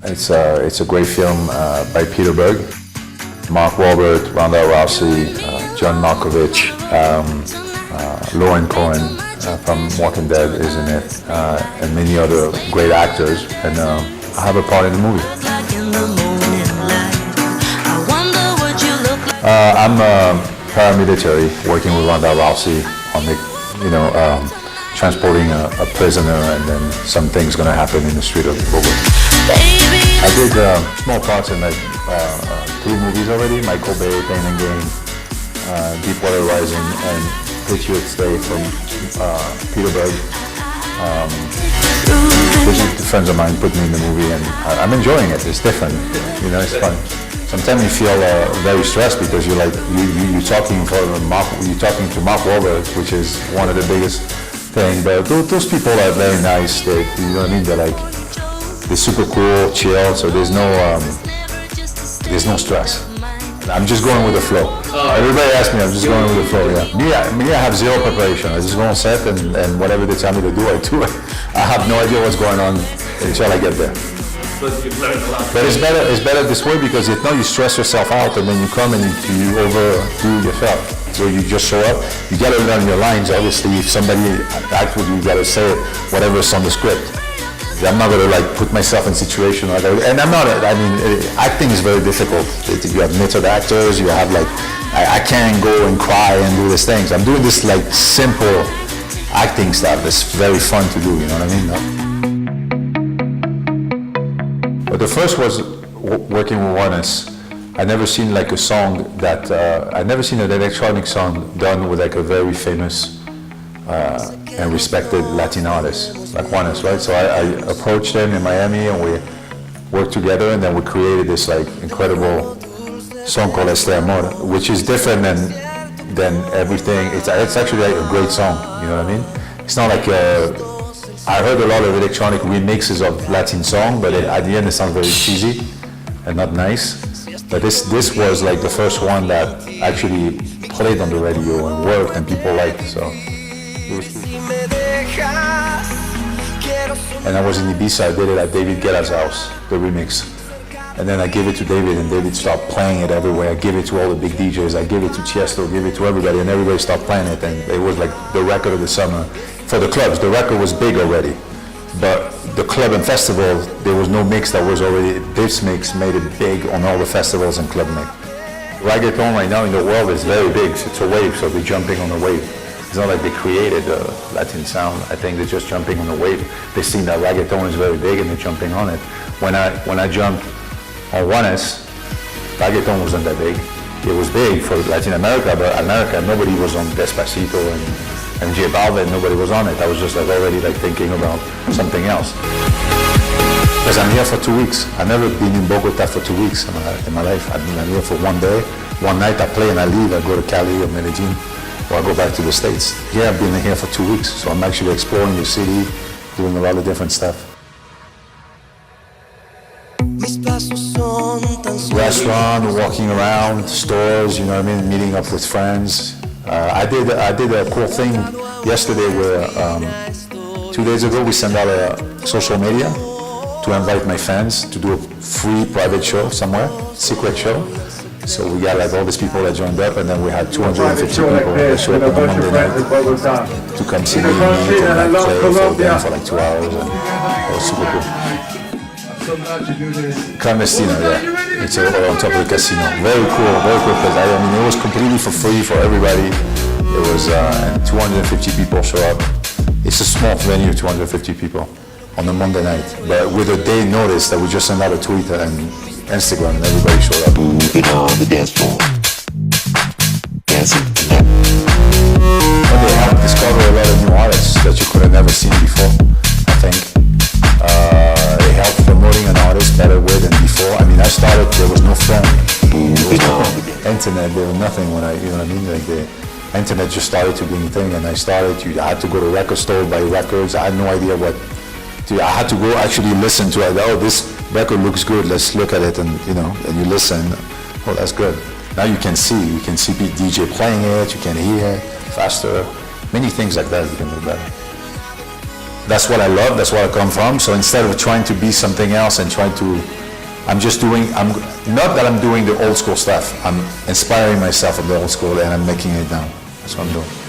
It's a great film by Peter Berg, Mark Wahlberg, Ronda Rousey, John Malkovich, Lauren Cohen from Walking Dead is in it, and many other great actors, and I have a part in the movie. I'm paramilitary working with Ronda Rousey on the, transporting a prisoner, and then some things gonna happen in the street of Bogota. I did small parts in like 3 movies already: Michael Bay, Pain and Gain, Deepwater Horizon, and Patriots Day from Peter Berg. Friends of mine put me in the movie, and I'm enjoying it. It's different, it's fun. Sometimes you feel very stressed because you're talking to Mark Wahlberg, which is one of the biggest things. But those people are very nice. They're super cool, chill. So there's no stress. I'm just going with the flow. Everybody asks me, I'm just going with the flow. Yeah. Me, I have zero preparation. I just go on set and whatever they tell me to do, I do it. I have no idea what's going on until I get there. But you've learned a lot. But it's better this way because if not, you stress yourself out, and then you come and you overdo yourself. So you just show up. You gotta learn your lines. Obviously, if somebody acts with you, you gotta say it, whatever's on the script. I'm not gonna put myself in situation like that. And I'm not. Acting is very difficult. You have method actors. You have I can't go and cry and do these things. I'm doing this simple acting stuff that's very fun to do. You know what I mean? No? But the first was working with Juanes. I never seen a song that I never seen an electronic song done with a very famous and respected Latin artist like Juanes, right? So I approached him in Miami, and we worked together, and then we created this incredible song called Este Amor, which is different than everything. It's actually a great song. You know what I mean? It's not like I heard a lot of electronic remixes of Latin song, but at the end it sounds very cheesy and not nice. But this was the first one that actually played on the radio and worked and people liked. So. And I was in Ibiza. I did it at David Guetta's house, the remix. And then I gave it to David, and David stopped playing it everywhere. I gave it to all the big DJs. I gave it to Tiesto, gave it to everybody, and everybody stopped playing it. And it was the record of the summer for the clubs. The record was big already, but the club and festival, there was no mix that was already. This mix made it big on all the festivals and club mix. Reggaeton right now in the world is very big. It's a wave, so they're jumping on the wave. It's not like they created the Latin sound. I think they're just jumping on the wave. They've seen that reggaeton is very big and they're jumping on it. When I jumped on Juanes, reggaeton wasn't that big. It was big for Latin America, but America, nobody was on Despacito and J Balvin, nobody was on it. I was just already thinking about something else. Because I'm here for 2 weeks. I've never been in Bogota for 2 weeks in my life. I'm here for one day. One night I play and I leave. I go to Cali or Medellin. Or I go back to the States. Yeah, I've been here for 2 weeks, so I'm actually exploring the city, doing a lot of different stuff. Restaurant, walking around, stores, you know what I mean, meeting up with friends. I did a cool thing yesterday where 2 days ago we sent out a social media to invite my fans to do a free private show somewhere, secret show. So we got all these people that joined up, and then we had 250 people that showed up on Monday night to come see me and play for them for 2 hours, and it was super cool. Clandestino, yeah. It's on top of the casino. Very cool because it was completely for free for everybody. It was, and 250 people show up. It's a small venue, 250 people on a Monday night, but with a day notice that we just sent out a tweet and Instagram, and everybody showed up. Moving on the dance floor. Dancing. But they helped discover a lot of new artists that you could have never seen before, I think. It helped promoting an artist better way than before. I started, there was no phone. There was no internet, there was nothing when you know what I mean? The internet just started to be a thing, and I had to go to record store, buy records. I had no idea what. I had to go actually listen to it. Oh, this record looks good. Let's look at it, and and you listen. Oh, that's good. Now you can see DJ playing it. You can hear it faster. Many things like that you can do better. that's what I love, that's where I come from. So instead of trying to be something else and trying to, not that I'm doing the old school stuff. I'm inspiring myself of the old school and I'm making it now. That's what I'm doing.